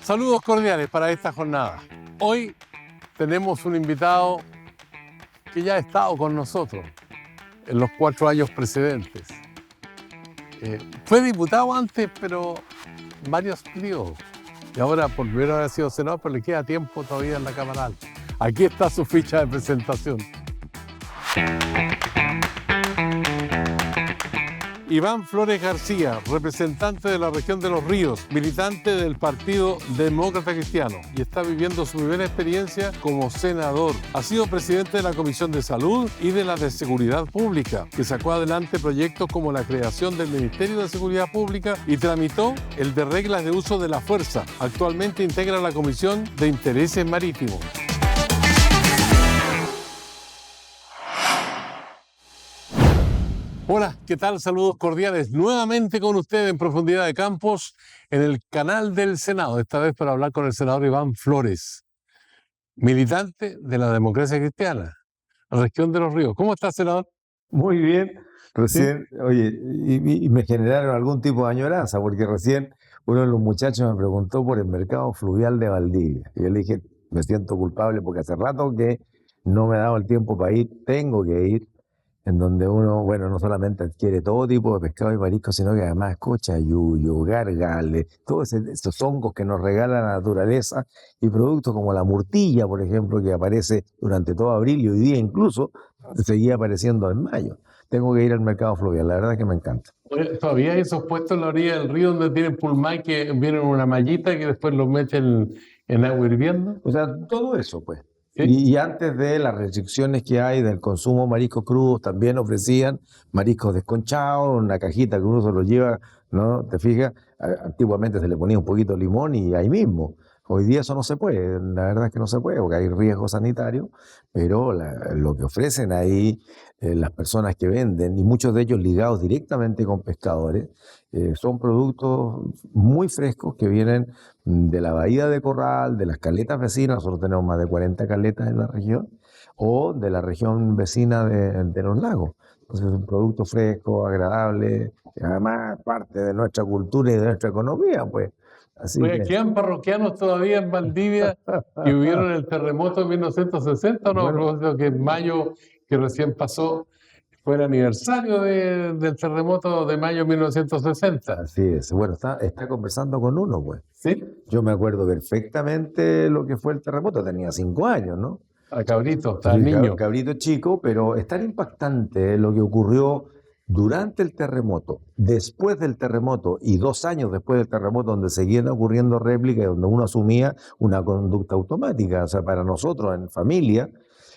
Saludos cordiales para esta jornada. Hoy tenemos un invitado que ya ha estado con nosotros en los 4 años precedentes. Fue diputado antes, pero en varios periodos. Y ahora, por primera vez ha sido senador, pero le queda tiempo todavía en la Cámara Alta. Aquí está su ficha de presentación. Iván Flores García, representante de la región de Los Ríos, militante del Partido Demócrata Cristiano y está viviendo su primera experiencia como senador. Ha sido presidente de la Comisión de Salud y de la de Seguridad Pública, que sacó adelante proyectos como la creación del Ministerio de Seguridad Pública y tramitó el de reglas de uso de la fuerza. Actualmente integra la Comisión de Intereses Marítimos. Hola, ¿qué tal? Saludos cordiales nuevamente con usted en Profundidad de Campos en el canal del Senado, esta vez para hablar con el senador Iván Flores, militante de la Democracia Cristiana, región de Los Ríos. ¿Cómo está, senador? Muy bien. Recién, ¿Sí? oye, y me generaron algún tipo de añoranza, porque recién uno de los muchachos me preguntó por el mercado fluvial de Valdivia. Y yo le dije, me siento culpable porque hace rato que no me he dado el tiempo para ir, tengo que ir, en donde uno, bueno, no solamente adquiere todo tipo de pescado y mariscos, sino que además escucha yuyo, gargales, todos esos hongos que nos regala la naturaleza y productos como la murtilla, por ejemplo, que aparece durante todo abril y hoy día incluso seguía apareciendo en mayo. Tengo que ir al mercado fluvial, la verdad es que me encanta. Todavía hay esos puestos en la orilla del río donde tienen pulmay que vienen en una mallita que después los meten en agua hirviendo. O sea, todo eso, pues. ¿Sí? Y antes de las restricciones que hay del consumo de mariscos crudos, también ofrecían mariscos desconchados, una cajita que uno se los lleva, ¿no? ¿Te fijas? Antiguamente se le ponía un poquito de limón y ahí mismo. Hoy día eso no se puede, la verdad es que no se puede porque hay riesgo sanitario, pero lo que ofrecen ahí las personas que venden, y muchos de ellos ligados directamente con pescadores, son productos muy frescos que vienen de la bahía de Corral, de las caletas vecinas, nosotros tenemos más de 40 caletas en la región, o de la región vecina de los lagos. Entonces es un producto fresco, agradable, y además parte de nuestra cultura y de nuestra economía, pues. Así Oye, que, ¿quedan parroquianos todavía en Valdivia que vivieron el terremoto de 1960 o no? Bueno. A propósito que en mayo, que recién pasó, fue el aniversario del terremoto de mayo de 1960. Así es. Bueno, está conversando con uno, pues. ¿Sí? Yo me acuerdo perfectamente lo que fue el terremoto, tenía 5 años, ¿no? A cabrito, estaba Sí, niño. cabrito chico, pero es tan impactante lo que ocurrió durante el terremoto, después del terremoto y 2 años después del terremoto, donde seguían ocurriendo réplicas, donde uno asumía una conducta automática. O sea, para nosotros en familia,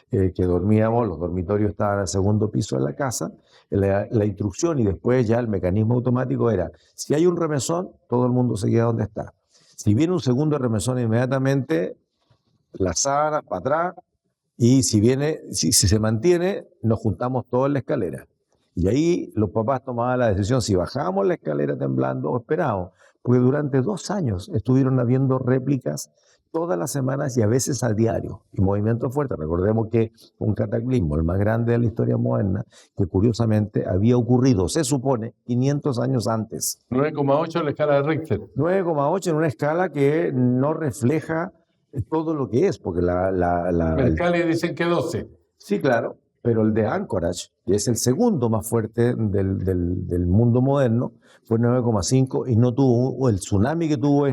que dormíamos, los dormitorios estaban en el segundo piso de la casa, la instrucción y después ya el mecanismo automático era, si hay un remesón, todo el mundo se queda donde está. Si viene un segundo remesón inmediatamente, las sábanas para atrás, y si se mantiene, nos juntamos todos en la escalera. Y ahí los papás tomaban la decisión si bajábamos la escalera temblando o esperábamos. Porque durante 2 años estuvieron habiendo réplicas todas las semanas y a veces a diario. Y movimientos fuertes. Recordemos que un cataclismo, el más grande de la historia moderna, que curiosamente había ocurrido, se supone, 500 años antes. 9,8 la escala de Richter. 9,8 en una escala que no refleja todo lo que es, porque Mercalli dicen que 12. Sí, claro, pero el de Anchorage, que es el segundo más fuerte del mundo moderno, fue 9,5 y no tuvo el tsunami que tuvo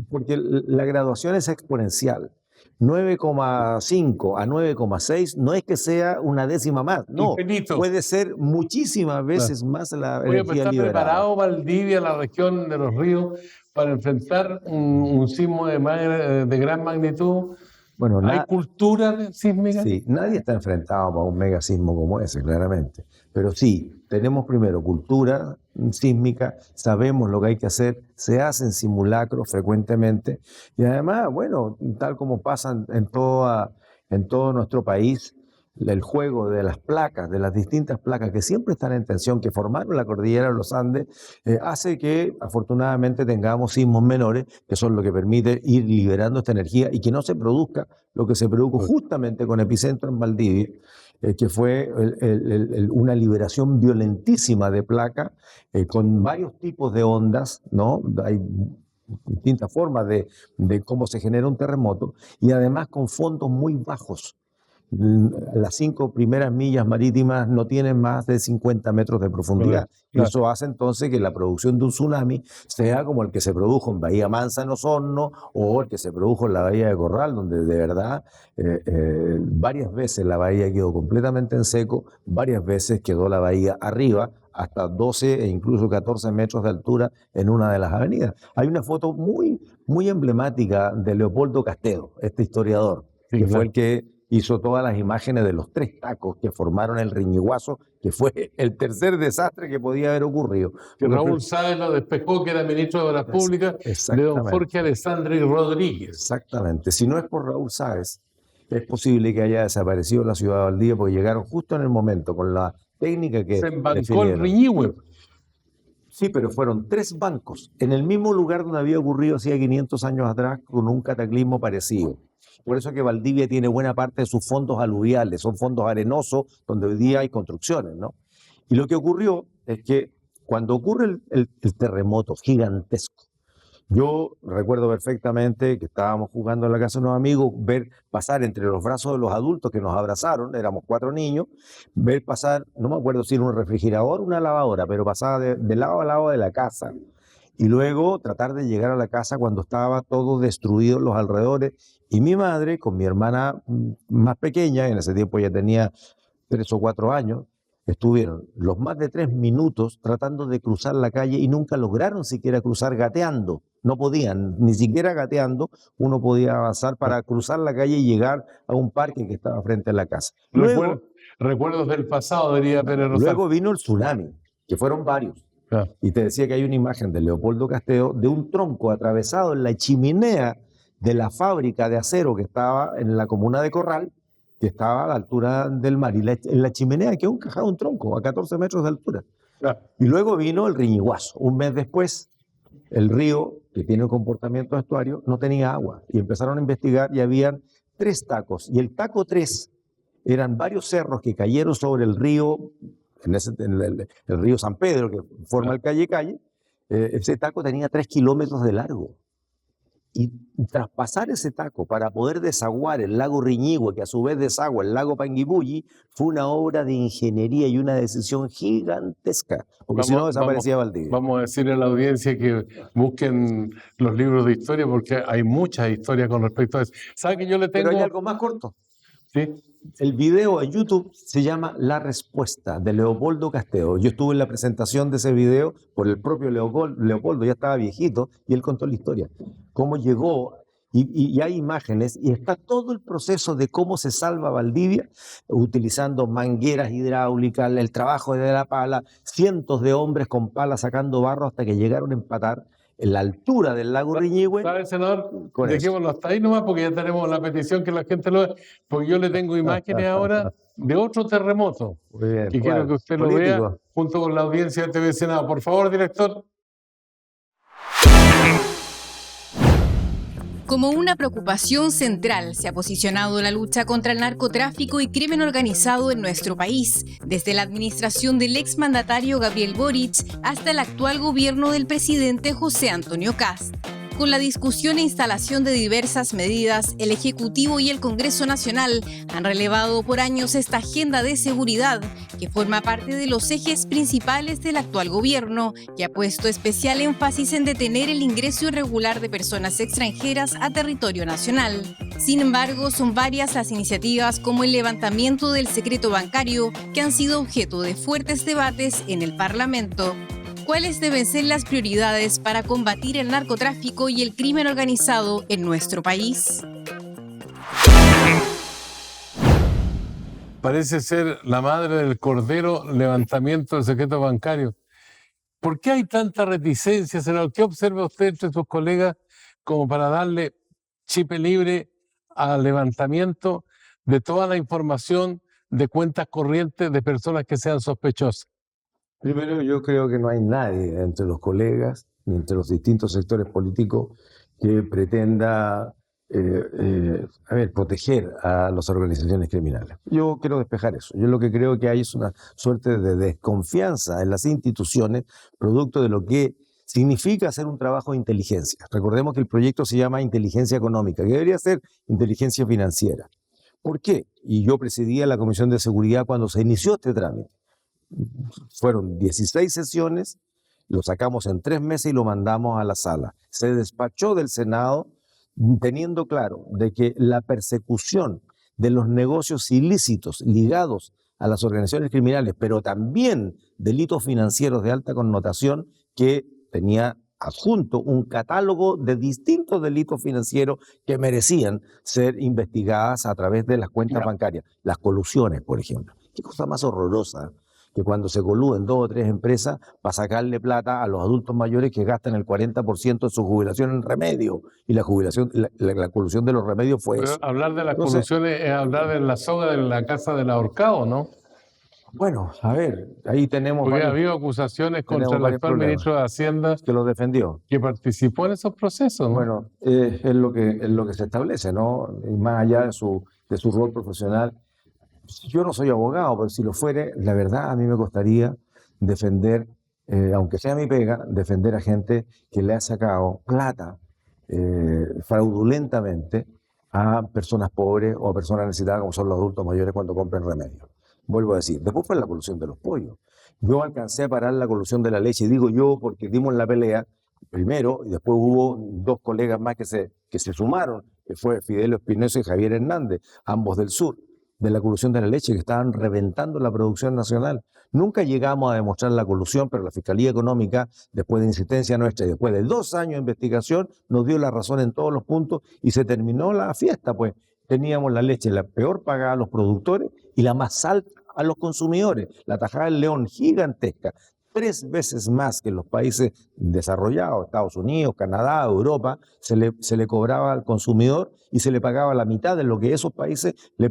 porque la graduación es exponencial. 9,5 a 9,6 no es que sea una décima más, no, Infinito. puede ser muchísimas veces más la Oye, pues energía ¿está liberada. preparado Valdivia, la región de Los Ríos, para enfrentar un sismo de gran magnitud? Bueno, ¿Hay cultura sísmica? Sí, nadie está enfrentado a un megasismo como ese, claramente. Pero sí, tenemos primero cultura sísmica, sabemos lo que hay que hacer, se hacen simulacros frecuentemente y además, bueno, tal como pasa en todo nuestro país, el juego de las placas, de las distintas placas que siempre están en tensión, que formaron la cordillera de los Andes, hace que afortunadamente tengamos sismos menores, que son lo que permite ir liberando esta energía y que no se produzca lo que se produjo justamente con epicentro en Valdivia, que fue una liberación violentísima de placas con varios tipos de ondas, ¿no? Hay distintas formas de cómo se genera un terremoto y además con fondos muy bajos. Las 5 primeras millas marítimas no tienen más de 50 metros de profundidad. Y eso hace entonces que la producción de un tsunami sea como el que se produjo en Bahía Mansa en Osorno o el que se produjo en la Bahía de Corral, donde de verdad varias veces la bahía quedó completamente en seco, varias veces quedó la bahía arriba, hasta 12 e incluso 14 metros de altura en una de las avenidas. Hay una foto muy, muy emblemática de Leopoldo Castedo, este historiador, que fue el que hizo todas las imágenes de los 3 tacos que formaron el Riñiguazo, que fue el tercer desastre que podía haber ocurrido. Que Raúl Sáez lo despejó, que era ministro de Obras Públicas, de don Jorge Alessandri Rodríguez. Exactamente. Si no es por Raúl Sáez, es posible que haya desaparecido la ciudad de Valdivia, porque llegaron justo en el momento, con la técnica que se embancó el Riñihue. Sí, pero fueron 3 bancos, en el mismo lugar donde había ocurrido hacía 500 años atrás, con un cataclismo parecido. Por eso que Valdivia tiene buena parte de sus fondos aluviales, son fondos arenosos donde hoy día hay construcciones, ¿no? Y lo que ocurrió es que cuando ocurre el terremoto gigantesco, yo recuerdo perfectamente que estábamos jugando en la casa de unos amigos, ver pasar entre los brazos de los adultos que nos abrazaron, éramos 4 niños, ver pasar, no me acuerdo si era un refrigerador o una lavadora, pero pasaba de lado a lado de la casa. Y luego tratar de llegar a la casa cuando estaba todo destruido en los alrededores. Y mi madre, con mi hermana más pequeña, en ese tiempo ya tenía 3 o 4 años, estuvieron los más de 3 minutos tratando de cruzar la calle y nunca lograron siquiera cruzar gateando. No podían, ni siquiera gateando, uno podía avanzar para cruzar la calle y llegar a un parque que estaba frente a la casa. Luego, recuerdos del pasado, diría Pérez Rosal. Luego vino el tsunami, que fueron varios. Y te decía que hay una imagen de Leopoldo Castedo de un tronco atravesado en la chimenea de la fábrica de acero que estaba en la comuna de Corral, que estaba a la altura del mar. Y en la chimenea quedó encajado un tronco a 14 metros de altura. Y luego vino el Riñiguazo. Un mes después, el río, que tiene un comportamiento de estuario, no tenía agua. Y empezaron a investigar y habían 3 tacos. Y el taco 3 eran varios cerros que cayeron sobre el río, el río San Pedro, que forma el Calle. Ese taco tenía 3 kilómetros de largo. Y traspasar ese taco para poder desaguar el lago Riñihue, que a su vez desagua el lago Panguipulli, fue una obra de ingeniería y una decisión gigantesca, porque si no desaparecía Valdivia. Vamos a decirle a la audiencia que busquen los libros de historia, porque hay muchas historias con respecto a eso. ¿Sabe que yo le tengo? Pero hay algo más corto. ¿Sí? El video en YouTube se llama La Respuesta, de Leopoldo Castedo. Yo estuve en la presentación de ese video por el propio Leopoldo, ya estaba viejito, y él contó la historia. Cómo llegó, y hay imágenes, y está todo el proceso de cómo se salva Valdivia, utilizando mangueras hidráulicas, el trabajo de la pala, cientos de hombres con pala sacando barro hasta que llegaron a empatar en la altura del lago Riñihue. ¿Sabe, senador? Dejémoslo hasta ahí nomás, porque ya tenemos la petición que la gente lo vea, porque yo le tengo imágenes ahora de otro terremoto, que quiero que usted lo vea junto con la audiencia de TV Senado. Por favor, director. Como una preocupación central se ha posicionado la lucha contra el narcotráfico y crimen organizado en nuestro país, desde la administración del exmandatario Gabriel Boric hasta el actual gobierno del presidente José Antonio Kast. Con la discusión e instalación de diversas medidas, el Ejecutivo y el Congreso Nacional han relevado por años esta agenda de seguridad, que forma parte de los ejes principales del actual gobierno, que ha puesto especial énfasis en detener el ingreso irregular de personas extranjeras a territorio nacional. Sin embargo, son varias las iniciativas como el levantamiento del secreto bancario que han sido objeto de fuertes debates en el Parlamento. ¿Cuáles deben ser las prioridades para combatir el narcotráfico y el crimen organizado en nuestro país? Parece ser la madre del cordero levantamiento del secreto bancario. ¿Por qué hay tanta reticencia, senador? ¿Qué observa usted entre sus colegas como para darle chip libre al levantamiento de toda la información de cuentas corrientes de personas que sean sospechosas? Primero, yo creo que no hay nadie entre los colegas ni entre los distintos sectores políticos que pretenda proteger a las organizaciones criminales. Yo quiero despejar eso. Yo lo que creo que hay es una suerte de desconfianza en las instituciones, producto de lo que significa hacer un trabajo de inteligencia. Recordemos que el proyecto se llama inteligencia económica, que debería ser inteligencia financiera. ¿Por qué? Y yo presidía la Comisión de Seguridad cuando se inició este trámite. Fueron 16 sesiones, lo sacamos en 3 meses y lo mandamos a la sala. Se despachó del Senado teniendo claro de que la persecución de los negocios ilícitos ligados a las organizaciones criminales, pero también delitos financieros de alta connotación, que tenía adjunto un catálogo de distintos delitos financieros que merecían ser investigadas a través de las cuentas bancarias. Las colusiones, por ejemplo. Qué cosa más horrorosa que cuando se coluden 2 o 3 empresas para sacarle plata a los adultos mayores que gastan el 40% de su jubilación en remedio. Y la jubilación, la colusión de los remedios fue Pero eso. hablar de las colusiones es hablar de la soga de la casa del ahorcado, ¿no? Bueno, a ver, ahí tenemos... Porque ha habido acusaciones contra el actual ministro de Hacienda que lo defendió, que participó en esos procesos, ¿no? Bueno, es lo que se establece, ¿no? Y más allá de su rol profesional. Yo no soy abogado, pero si lo fuere, la verdad a mí me costaría defender, aunque sea mi pega, defender a gente que le ha sacado plata fraudulentamente a personas pobres o a personas necesitadas, como son los adultos mayores cuando compren remedios. Vuelvo a decir, después fue la colusión de los pollos. Yo alcancé a parar la colusión de la leche, y digo yo porque dimos la pelea primero, y después hubo 2 colegas más que se sumaron, que fue Fidelio Espinosa y Javier Hernández, ambos del sur, de la colusión de la leche, que estaban reventando la producción nacional. Nunca llegamos a demostrar la colusión, pero la Fiscalía Económica, después de insistencia nuestra y después de 2 años de investigación, nos dio la razón en todos los puntos y se terminó la fiesta, pues. Teníamos la leche la peor pagada a los productores y la más alta a los consumidores. La tajada del león gigantesca, 3 veces más que en los países desarrollados, Estados Unidos, Canadá, Europa, se le cobraba al consumidor y se le pagaba la mitad de lo que esos países le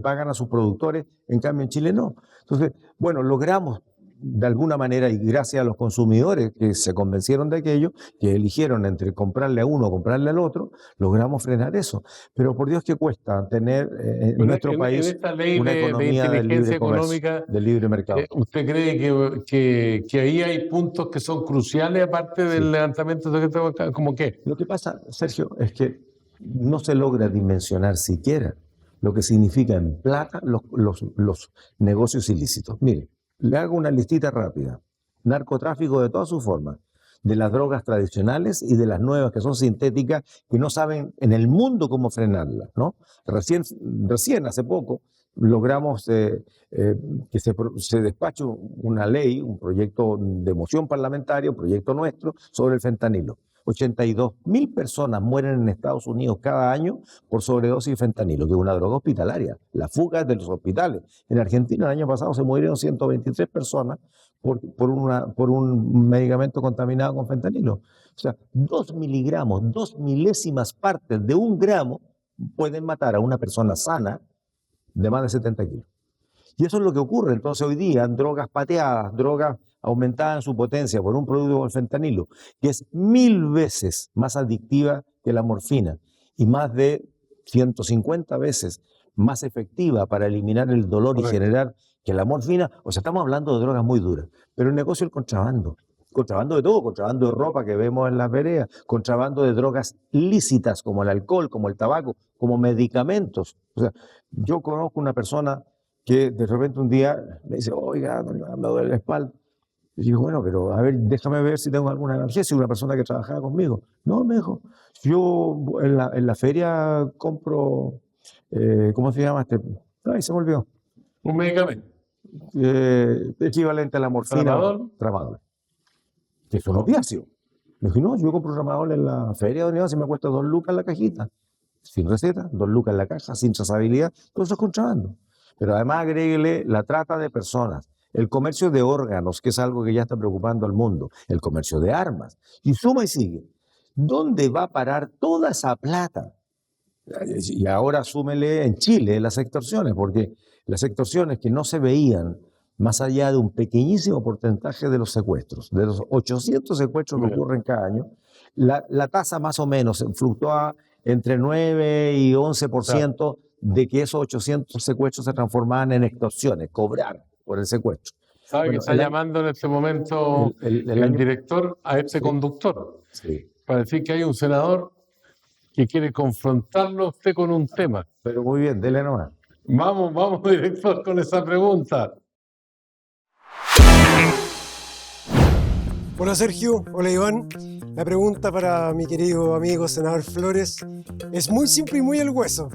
pagan a sus productores, en cambio en Chile no. Entonces, bueno, logramos de alguna manera, y gracias a los consumidores que se convencieron de aquello, que eligieron entre comprarle a uno o comprarle al otro, logramos frenar eso. Pero por Dios que cuesta tener en nuestro país una economía de libre comercio, de libre mercado. ¿Usted cree que ahí hay puntos que son cruciales aparte del levantamiento de secreto bancario? ¿Cómo qué? Lo que pasa, Sergio, es que no se logra dimensionar siquiera lo que significa en plata los negocios ilícitos. Mire, le hago una listita rápida. Narcotráfico de todas sus formas, de las drogas tradicionales y de las nuevas que son sintéticas, que no saben en el mundo cómo frenarlas, ¿no? Recién hace poco, logramos que se despache una ley, un proyecto de moción parlamentaria, un proyecto nuestro, sobre el fentanilo. 82.000 personas mueren en Estados Unidos cada año por sobredosis de fentanilo, que es una droga hospitalaria. La fuga de los hospitales. En Argentina el año pasado se murieron 123 personas por un medicamento contaminado con fentanilo. O sea, 2 miligramos, 2 milésimas partes de 1 gramo pueden matar a una persona sana de más de 70 kilos. Y eso es lo que ocurre. Entonces hoy día, drogas pateadas, drogas aumentadas en su potencia por un producto como el fentanilo, que es 1000 veces más adictiva que la morfina y más de 150 veces más efectiva para eliminar el dolor y generar que la morfina. O sea, estamos hablando de drogas muy duras. Pero el negocio es el contrabando. Contrabando de todo, contrabando de ropa que vemos en las veredas, contrabando de drogas lícitas como el alcohol, como el tabaco, como medicamentos. O sea, yo conozco una persona que de repente un día me dice, oiga, me duele la espalda. Y digo, bueno, pero a ver, déjame ver si tengo alguna analgesia. Una persona que trabajaba conmigo. No, me dijo, yo en la feria compro, ¿cómo se llama este? Ay, se me olvidó. Un medicamento. Equivalente a la morfina. Tramadol. Que es un opiáceo. Me dijo, no, yo compro tramadol en la feria de unidad, si me cuesta 2 lucas la cajita. Sin receta, 2 lucas en la caja, sin trazabilidad. Todo eso es contrabando. Pero además agréguele la trata de personas, el comercio de órganos, que es algo que ya está preocupando al mundo, el comercio de armas, y suma y sigue. ¿Dónde va a parar toda esa plata? Y ahora súmele en Chile las extorsiones, porque las extorsiones que no se veían más allá de un pequeñísimo porcentaje de los secuestros. De los 800 secuestros que ocurren cada año, la tasa más o menos fluctúa entre 9 y 11% de que esos 800 secuestros se transformaban en extorsiones, cobrar por el secuestro. ¿Sabe que está llamando en este momento el director a este conductor? Sí. Para decir que hay un senador que quiere confrontarlo a usted con un tema. Pero muy bien, dele nomás. Vamos, director, con esa pregunta. Hola Sergio, hola Iván. La pregunta para mi querido amigo senador Flores es muy simple y muy al hueso.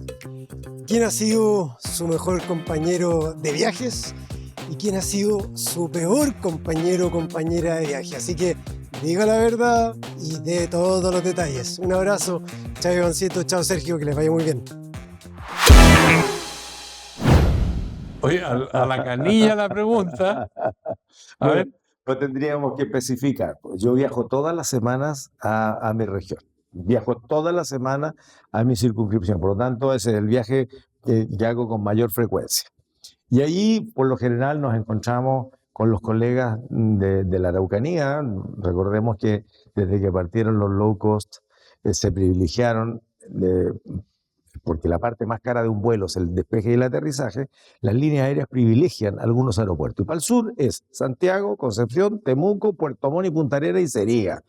¿Quién ha sido su mejor compañero de viajes y quién ha sido su peor compañero o compañera de viaje? Así que diga la verdad y dé todos los detalles. Un abrazo, chao Ivancito, chao Sergio, que les vaya muy bien. Oye, a la canilla la pregunta. A ver. Lo tendríamos que especificar. Yo viajo todas las semanas a mi región. Viajo todas las semanas a mi circunscripción. Por lo tanto, ese es el viaje que hago con mayor frecuencia. Y allí, por lo general, nos encontramos con los colegas de la Araucanía. Recordemos que desde que partieron los low cost, se privilegiaron, porque la parte más cara de un vuelo es el despegue y el aterrizaje. Las líneas aéreas privilegian algunos aeropuertos. Y para el sur es Santiago, Concepción, Temuco, Puerto Montt y Punta Arenas y Cería.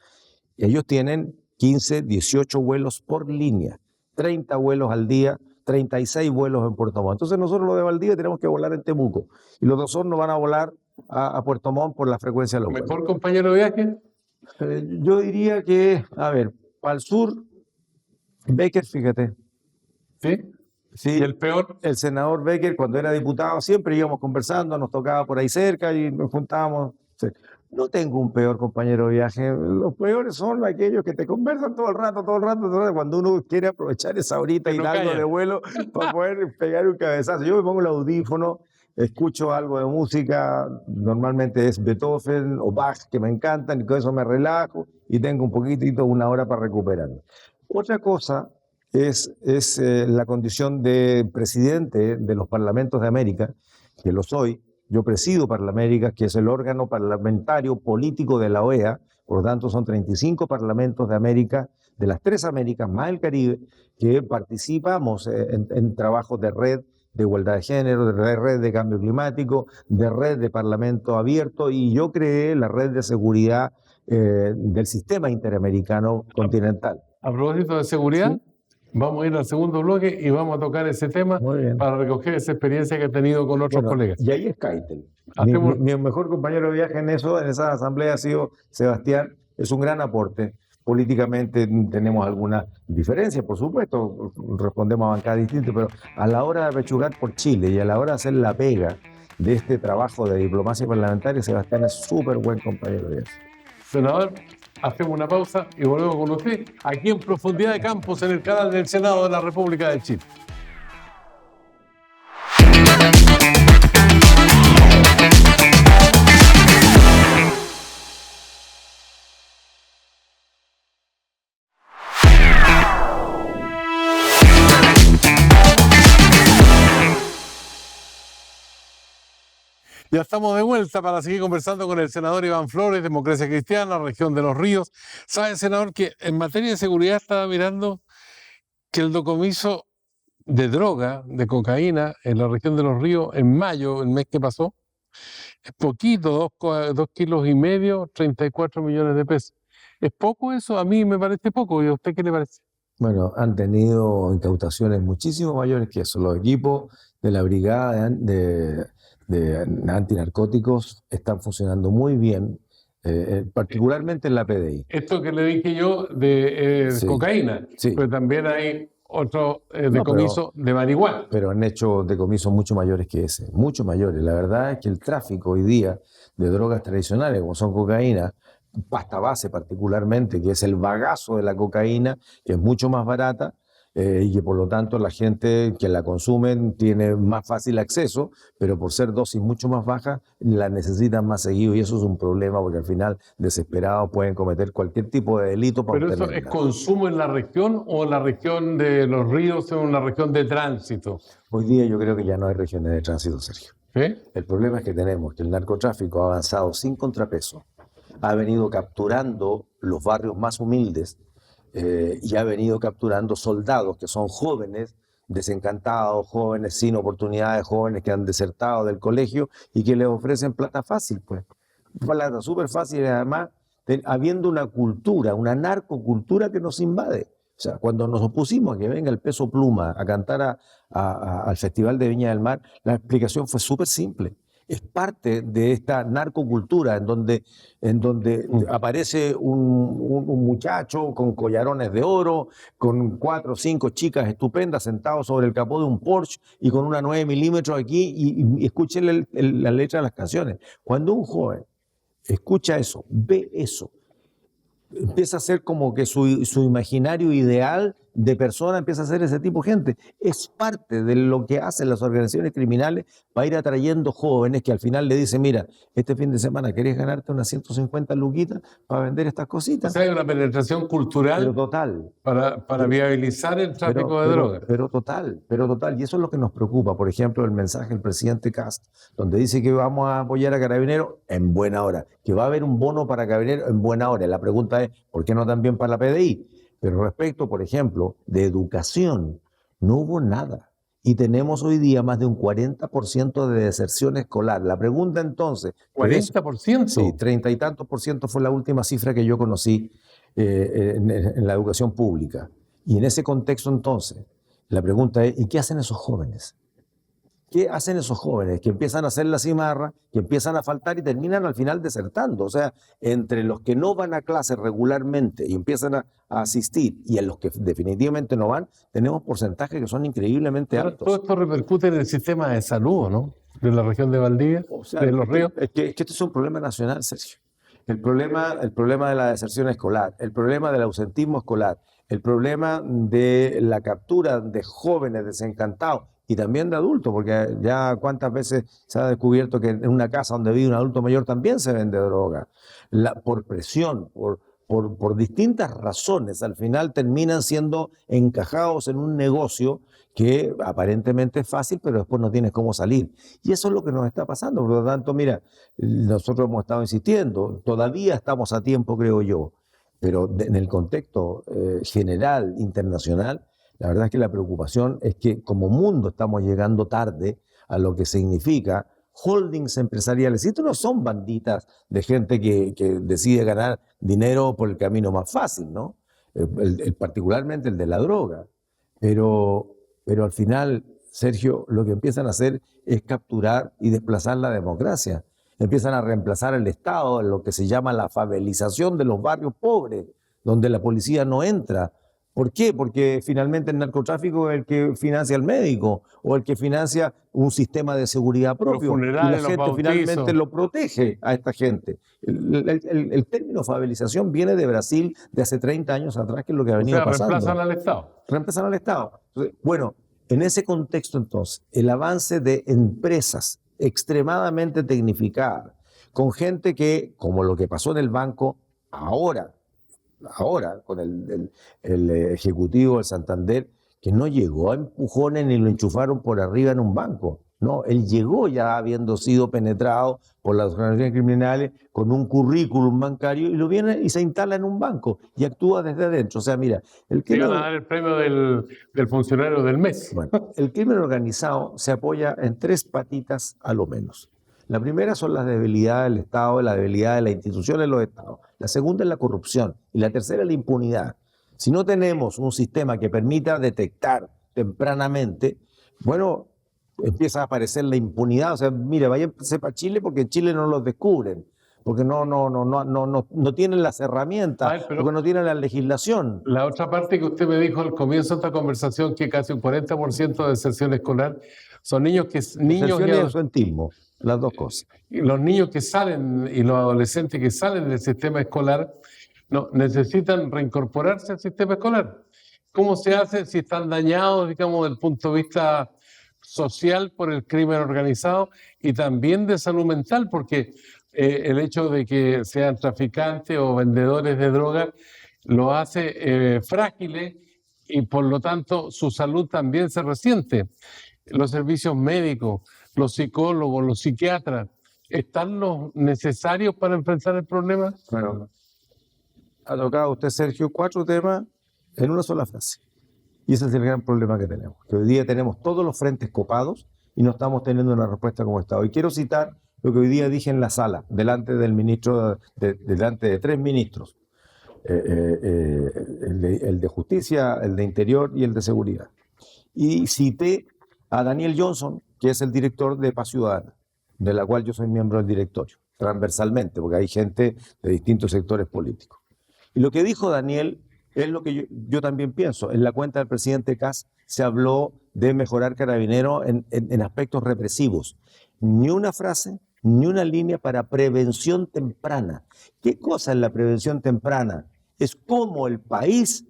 Y ellos tienen 15, 18 vuelos por línea, 30 vuelos al día, 36 vuelos en Puerto Montt. Entonces nosotros los de Valdivia tenemos que volar en Temuco y los de Osorno van a volar a Puerto Montt por la frecuencia de los vuelos. ¿Mejor compañero de viaje? Yo diría que, a ver, para el sur, Becker, fíjate. ¿Sí? Sí. ¿Y el peor? El senador Becker, cuando era diputado, siempre íbamos conversando, nos tocaba por ahí cerca y nos juntábamos. Sí. No tengo un peor compañero de viaje. Los peores son aquellos que te conversan todo el rato, cuando uno quiere aprovechar esa horita y algo de vuelo para poder pegar un cabezazo. Yo me pongo el audífono, escucho algo de música, normalmente es Beethoven o Bach, que me encantan, y con eso me relajo y tengo un poquitito, una hora para recuperarme. Otra cosa es la condición de presidente de los parlamentos de América, que lo soy. Yo presido Parlamenamérica, que es el órgano parlamentario político de la OEA, por lo tanto son 35 parlamentos de América, de las 3 Américas más el Caribe, que participamos en trabajos de red de igualdad de género, de red de cambio climático, de red de parlamento abierto, y yo creé la red de seguridad del sistema interamericano continental. A propósito de seguridad, ¿sí? Vamos a ir al segundo bloque y vamos a tocar ese tema para recoger esa experiencia que he tenido con otros colegas. Y ahí es Keitel. Mi mejor compañero de viaje en esa asamblea ha sido Sebastián. Es un gran aporte. Políticamente tenemos algunas diferencias, por supuesto, respondemos a bancadas distintas, pero a la hora de pechugar por Chile y a la hora de hacer la pega de este trabajo de diplomacia parlamentaria, Sebastián es súper buen compañero de viaje. Senador, hacemos una pausa y volvemos con usted aquí en Profundidad de Campos en el canal del Senado de la República de Chile. Ya estamos de vuelta para seguir conversando con el senador Iván Flores, Democracia Cristiana, región de Los Ríos. ¿Sabe, senador, que en materia de seguridad estaba mirando que el decomiso de droga, de cocaína, en la región de Los Ríos, en mayo, el mes que pasó, es poquito, 2,5 kilos, 34 millones de pesos. ¿Es poco eso? A mí me parece poco. ¿Y a usted qué le parece? Bueno, han tenido incautaciones muchísimo mayores que eso. Los equipos de la brigada de antinarcóticos están funcionando muy bien, particularmente en la PDI. Esto que le dije yo de sí, cocaína, sí. Pero también hay otro decomiso de marihuana. Pero han hecho decomisos mucho mayores que ese, mucho mayores. La verdad es que el tráfico hoy día de drogas tradicionales, como son cocaína, pasta base particularmente, que es el bagazo de la cocaína, que es mucho más barata, y que por lo tanto la gente que la consumen tiene más fácil acceso, pero por ser dosis mucho más bajas, la necesitan más seguido y eso es un problema porque al final desesperados pueden cometer cualquier tipo de delito para ¿Pero eso es obtenerla. consumo en la región o la región de Los Ríos es una región de tránsito? Hoy día yo creo que ya no hay regiones de tránsito, Sergio. ¿Sí? El problema es que tenemos que el narcotráfico ha avanzado sin contrapeso, ha venido capturando los barrios más humildes y ha venido capturando soldados que son jóvenes, desencantados, jóvenes sin oportunidades, jóvenes que han desertado del colegio y que les ofrecen plata fácil, pues. Plata súper fácil y además habiendo una cultura, una narcocultura que nos invade. O sea, cuando nos opusimos a que venga el Peso Pluma a cantar al Festival de Viña del Mar, la explicación fue súper simple. Es parte de esta narcocultura en donde aparece un muchacho con collarones de oro, con 4 o 5 chicas estupendas sentados sobre el capó de un Porsche y con una 9 milímetros aquí y escuchen la letra de las canciones. Cuando un joven escucha eso, ve eso, empieza a ser como que su imaginario ideal de persona empieza a ser ese tipo de gente. Es parte de lo que hacen las organizaciones criminales para ir atrayendo jóvenes que al final le dicen, mira, este fin de semana querés ganarte unas 150 luquitas para vender estas O cositas. sea, hay una penetración cultural Pero total. para viabilizar el tráfico de drogas. Pero total. Y eso es lo que nos preocupa. Por ejemplo, el mensaje del presidente Kast, donde dice que vamos a apoyar a Carabineros en buena hora, que va a haber un bono para Carabineros en buena hora. La pregunta es, ¿por qué no también para la PDI? Pero respecto, por ejemplo, de educación, no hubo nada. Y tenemos hoy día más de un 40% de deserción escolar. La pregunta entonces... ¿40%? Sí, 30 y tantos por ciento fue la última cifra que yo conocí en la educación pública. Y en ese contexto entonces, la pregunta es, ¿y qué hacen esos jóvenes? ¿Qué hacen esos jóvenes que empiezan a hacer la cimarra, que empiezan a faltar y terminan al final desertando? O sea, entre los que no van a clase regularmente y empiezan a asistir y en los que definitivamente no van, tenemos porcentajes que son increíblemente altos. Todo esto repercute en el sistema de salud, ¿no? De la región de Valdivia, O sea, de Los Ríos. Es que este es un problema nacional, Sergio. El problema de la deserción escolar, el problema del ausentismo escolar, el problema de la captura de jóvenes desencantados y también de adultos, porque ya cuántas veces se ha descubierto que en una casa donde vive un adulto mayor también se vende droga. Por presión, por distintas razones, al final terminan siendo encajados en un negocio que aparentemente es fácil, pero después no tienes cómo salir. Y eso es lo que nos está pasando. Por lo tanto, mira, nosotros hemos estado insistiendo, todavía estamos a tiempo, creo yo, pero en el contexto general, internacional, la verdad es que la preocupación es que como mundo estamos llegando tarde a lo que significa holdings empresariales. Y esto no son banditas de gente que decide ganar dinero por el camino más fácil, ¿no? Particularmente el de la droga. Pero al final, Sergio, lo que empiezan a hacer es capturar y desplazar la democracia. Empiezan a reemplazar el Estado en lo que se llama la favelización de los barrios pobres, donde la policía no entra. ¿Por qué? Porque finalmente el narcotráfico es el que financia al médico o el que financia un sistema de seguridad propio. Y la gente finalmente lo protege a esta gente. El término favelización viene de Brasil de hace 30 años atrás, que es lo que ha venido pasando. Reemplazan al Estado. Reemplazan al Estado. Entonces, bueno, en ese contexto entonces, el avance de empresas extremadamente tecnificadas, con gente que, como lo que pasó en el banco, ahora con el ejecutivo del Santander, que no llegó a empujones ni lo enchufaron por arriba en un banco. No, él llegó ya habiendo sido penetrado por las organizaciones criminales con un currículum bancario y lo viene y se instala en un banco y actúa desde adentro. O sea, mira, Van a dar el premio del funcionario del mes. Bueno, el crimen organizado se apoya en 3 patitas a lo menos. La primera son las debilidades del Estado, la debilidad de las instituciones de los Estados. La segunda es la corrupción y la tercera es la impunidad. Si no tenemos un sistema que permita detectar tempranamente, bueno, empieza a aparecer la impunidad. O sea, mire, váyanse para Chile porque en Chile no los descubren, porque no tienen las herramientas, porque no tienen la legislación. La otra parte que usted me dijo al comienzo de esta conversación, que casi un 40% de deserción escolar son niños que... Deserción y ausentismo. Las dos cosas. Y los niños que salen y los adolescentes que salen del sistema escolar necesitan reincorporarse al sistema escolar. ¿Cómo se hace si están dañados, digamos, desde el punto de vista social por el crimen organizado y también de salud mental? Porque el hecho de que sean traficantes o vendedores de drogas los hace frágiles y por lo tanto su salud también se resiente. Los servicios médicos, los psicólogos, los psiquiatras, ¿están los necesarios para enfrentar el problema? Bueno, ha tocado usted, Sergio, 4 temas en una sola frase. Y ese es el gran problema que tenemos, que hoy día tenemos todos los frentes copados y no estamos teniendo una respuesta como Estado. Y quiero citar lo que hoy día dije en la sala, delante del ministro, delante de 3 ministros, el de Justicia, el de Interior y el de Seguridad. Y cité a Daniel Johnson, que es el director de Paz Ciudadana, de la cual yo soy miembro del directorio, transversalmente, porque hay gente de distintos sectores políticos. Y lo que dijo Daniel es lo que yo también pienso. En la cuenta del presidente Kast se habló de mejorar Carabineros en aspectos represivos. Ni una frase, ni una línea para prevención temprana. ¿Qué cosa es la prevención temprana? Es cómo el país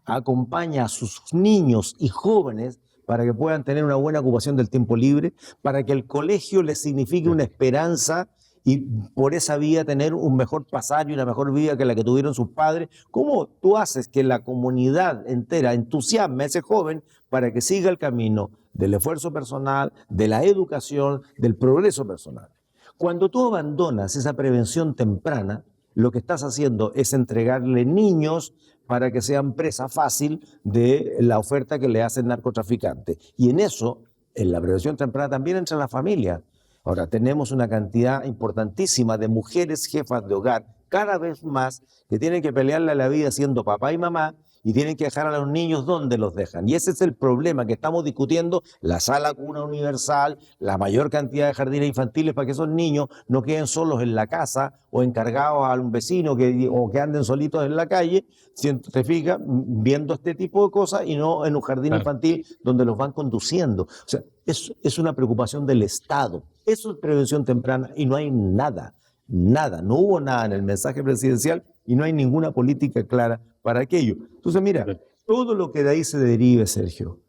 acompaña a sus niños y jóvenes para que puedan tener una buena ocupación del tiempo libre, para que el colegio les signifique una esperanza y por esa vía tener un mejor pasar y una mejor vida que la que tuvieron sus padres. ¿Cómo tú haces que la comunidad entera entusiasme a ese joven para que siga el camino del esfuerzo personal, de la educación, del progreso personal? Cuando tú abandonas esa prevención temprana, lo que estás haciendo es entregarle niños para que sean presa fácil de la oferta que le hacen narcotraficantes. Y en eso, en la prevención temprana, también entra la familia. Ahora, tenemos una cantidad importantísima de mujeres jefas de hogar, cada vez más, que tienen que pelearle a la vida siendo papá y mamá, y tienen que dejar a los niños donde los dejan. Y ese es el problema que estamos discutiendo, la sala cuna universal, la mayor cantidad de jardines infantiles para que esos niños no queden solos en la casa o encargados a un vecino o que anden solitos en la calle, si te fijas, viendo este tipo de cosas y no en un jardín infantil donde los van conduciendo. O sea, es una preocupación del Estado. Eso es prevención temprana y no hay nada, no hubo nada en el mensaje presidencial y no hay ninguna política clara para aquello. Entonces, mira, todo lo que de ahí se derive, Sergio,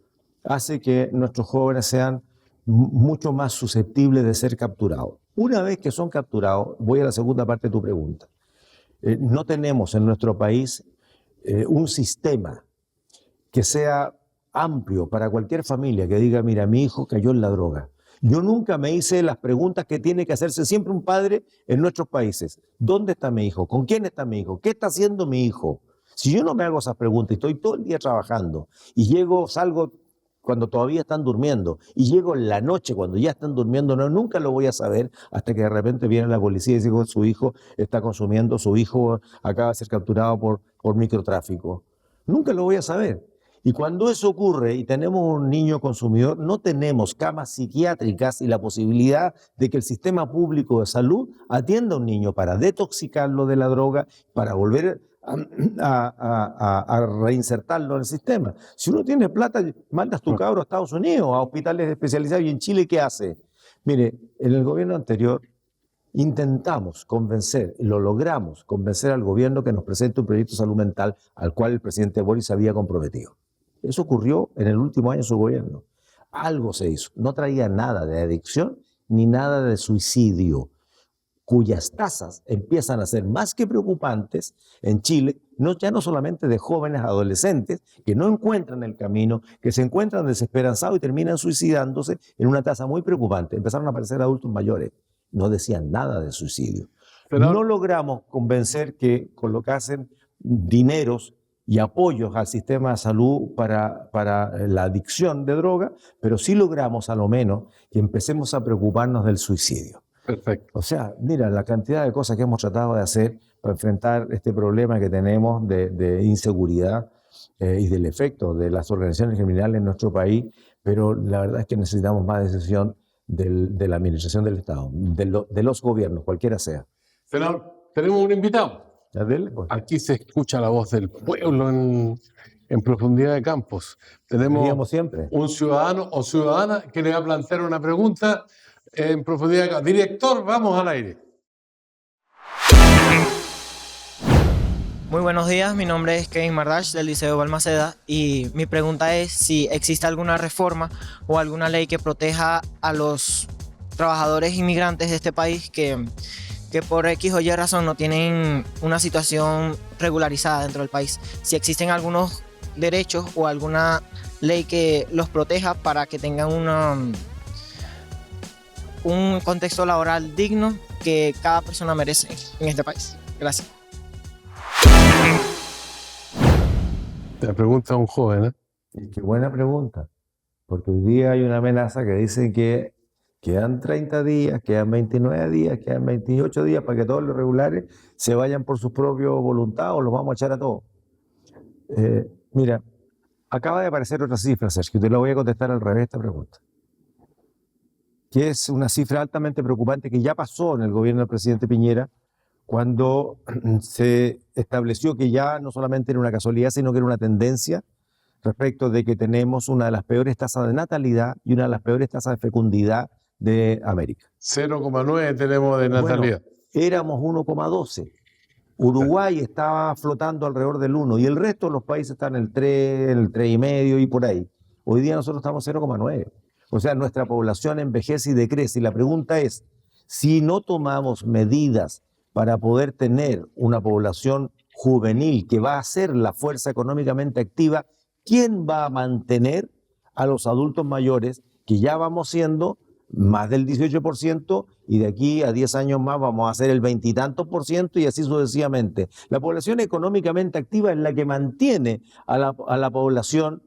hace que nuestros jóvenes sean mucho más susceptibles de ser capturados. Una vez que son capturados, voy a la segunda parte de tu pregunta. No tenemos en nuestro país un sistema que sea amplio para cualquier familia que diga, mira, mi hijo cayó en la droga. Yo nunca me hice las preguntas que tiene que hacerse siempre un padre en nuestros países. ¿Dónde está mi hijo? ¿Con quién está mi hijo? ¿Qué está haciendo mi hijo? Si yo no me hago esas preguntas y estoy todo el día trabajando y salgo cuando todavía están durmiendo y llego en la noche cuando ya están durmiendo, nunca lo voy a saber hasta que de repente viene la policía y dice que su hijo está consumiendo, su hijo acaba de ser capturado por microtráfico. Nunca lo voy a saber. Y cuando eso ocurre y tenemos un niño consumidor, no tenemos camas psiquiátricas y la posibilidad de que el sistema público de salud atienda a un niño para detoxicarlo de la droga, para volver a reinsertarlo en el sistema. Si uno tiene plata, mandas tu cabro a Estados Unidos, a hospitales especializados. ¿Y en Chile qué hace? Mire, en el gobierno anterior intentamos convencer, lo logramos convencer al gobierno que nos presente un proyecto de salud mental al cual el presidente Boris se había comprometido. Eso ocurrió en el último año de su gobierno. Algo se hizo. No traía nada de adicción ni nada de suicidio, cuyas tasas empiezan a ser más que preocupantes en Chile, ya no solamente de jóvenes adolescentes que no encuentran el camino, que se encuentran desesperanzados y terminan suicidándose en una tasa muy preocupante. Empezaron a aparecer adultos mayores. No decían nada de suicidio. Pero no logramos convencer que colocasen dineros y apoyos al sistema de salud para la adicción de droga, pero sí logramos a lo menos que empecemos a preocuparnos del suicidio. Perfecto. O sea, mira, la cantidad de cosas que hemos tratado de hacer para enfrentar este problema que tenemos de inseguridad y del efecto de las organizaciones criminales en nuestro país, pero la verdad es que necesitamos más decisión de la administración del Estado, de los gobiernos, cualquiera sea. Senador, tenemos un invitado. Pues. Aquí se escucha la voz del pueblo en profundidad de campos. Tenemos siempre un ciudadano o ciudadana que le va a plantear una pregunta en profundidad de campos. Director, vamos al aire. Muy buenos días, mi nombre es Kevin Mardash del Liceo Balmaceda y mi pregunta es si existe alguna reforma o alguna ley que proteja a los trabajadores inmigrantes de este país que por X o Y razón no tienen una situación regularizada dentro del país. Si existen algunos derechos o alguna ley que los proteja para que tengan un contexto laboral digno que cada persona merece en este país. Gracias. Te pregunta un joven, ¿eh? Y qué buena pregunta, porque hoy día hay una amenaza que dice que quedan 30 días, quedan 29 días, quedan 28 días para que todos los regulares se vayan por su propia voluntad o los vamos a echar a todos. Mira, acaba de aparecer otra cifra, Sergio, te la voy a contestar al revés esta pregunta, que es una cifra altamente preocupante que ya pasó en el gobierno del presidente Piñera, cuando se estableció que ya no solamente era una casualidad, sino que era una tendencia respecto de que tenemos una de las peores tasas de natalidad y una de las peores tasas de fecundidad de América. 0,9 tenemos de natalidad. Bueno, éramos 1,12. Uruguay estaba flotando alrededor del 1 y el resto de los países están en el 3, en el 3,5 y por ahí. Hoy día nosotros estamos 0,9. O sea, nuestra población envejece y decrece. Y la pregunta es, si no tomamos medidas para poder tener una población juvenil que va a ser la fuerza económicamente activa, ¿quién va a mantener a los adultos mayores que ya vamos siendo más del 18% y de aquí a 10 años más vamos a ser el 20 y tantos % y así sucesivamente? La población económicamente activa es la que mantiene a la población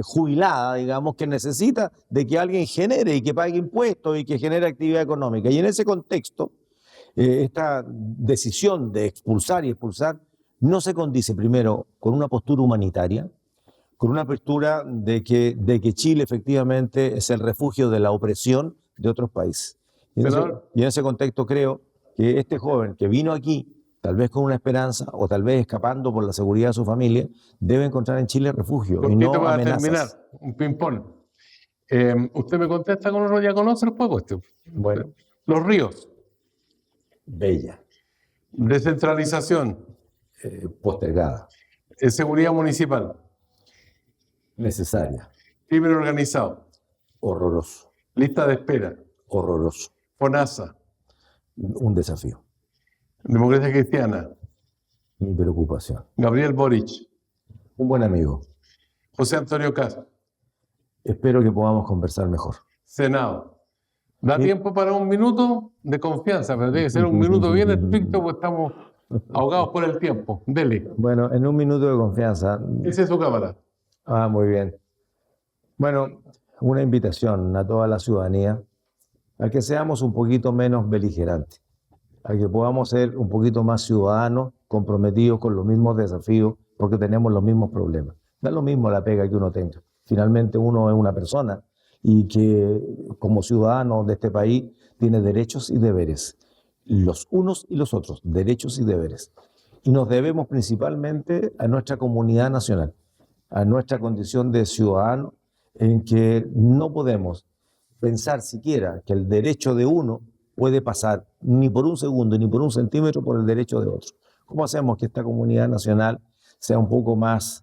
jubilada, digamos, que necesita de que alguien genere y que pague impuestos y que genere actividad económica. Y en ese contexto, esta decisión de expulsar y expulsar no se condice primero con una postura humanitaria, con una postura de que Chile efectivamente es el refugio de la opresión de otros países. Y en ese contexto creo que este joven que vino aquí, tal vez con una esperanza o tal vez escapando por la seguridad de su familia, debe encontrar en Chile refugio y no para amenazas. terminar, un ping-pong. Usted me contesta con uno, ya conoce el juego este. Bueno. Los ríos. Bella. Descentralización. Postergada. Seguridad municipal. Necesaria. Crimen organizado. Horroroso. Lista de espera. Horroroso. FONASA. Un desafío. Democracia cristiana. Mi preocupación. Gabriel Boric. Un buen amigo. José Antonio Cast. Espero que podamos conversar mejor. Senado. Da tiempo para un minuto de confianza, pero tiene que ser un minuto bien estricto porque estamos ahogados por el tiempo. Dele. Bueno, en un minuto de confianza. Esa es su cámara. Ah, muy bien. Bueno, una invitación a toda la ciudadanía a que seamos un poquito menos beligerantes, a que podamos ser un poquito más ciudadanos, comprometidos con los mismos desafíos, porque tenemos los mismos problemas. Da lo mismo la pega que uno tenga. Finalmente uno es una persona y que como ciudadano de este país tiene derechos y deberes, los unos y los otros, derechos y deberes. Y nos debemos principalmente a nuestra comunidad nacional, a nuestra condición de ciudadano, en que no podemos pensar siquiera que el derecho de uno puede pasar ni por un segundo ni por un centímetro por el derecho de otro. ¿Cómo hacemos que esta comunidad nacional sea un poco más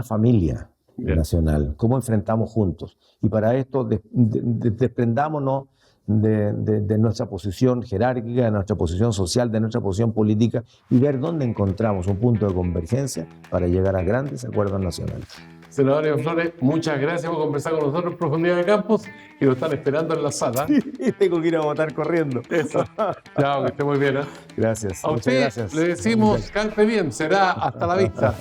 familia nacional? ¿Cómo enfrentamos juntos? Y para esto desprendámonos de nuestra posición jerárquica, de nuestra posición social, de nuestra posición política y ver dónde encontramos un punto de convergencia para llegar a grandes acuerdos nacionales. Senador Iván Flores, muchas gracias por conversar con nosotros en Profundidad de Campos y lo están esperando en la sala. Y tengo que ir a votar corriendo. Eso. Chao, que esté muy bien. Gracias. A usted gracias. le decimos, calpe bien, será hasta la vista.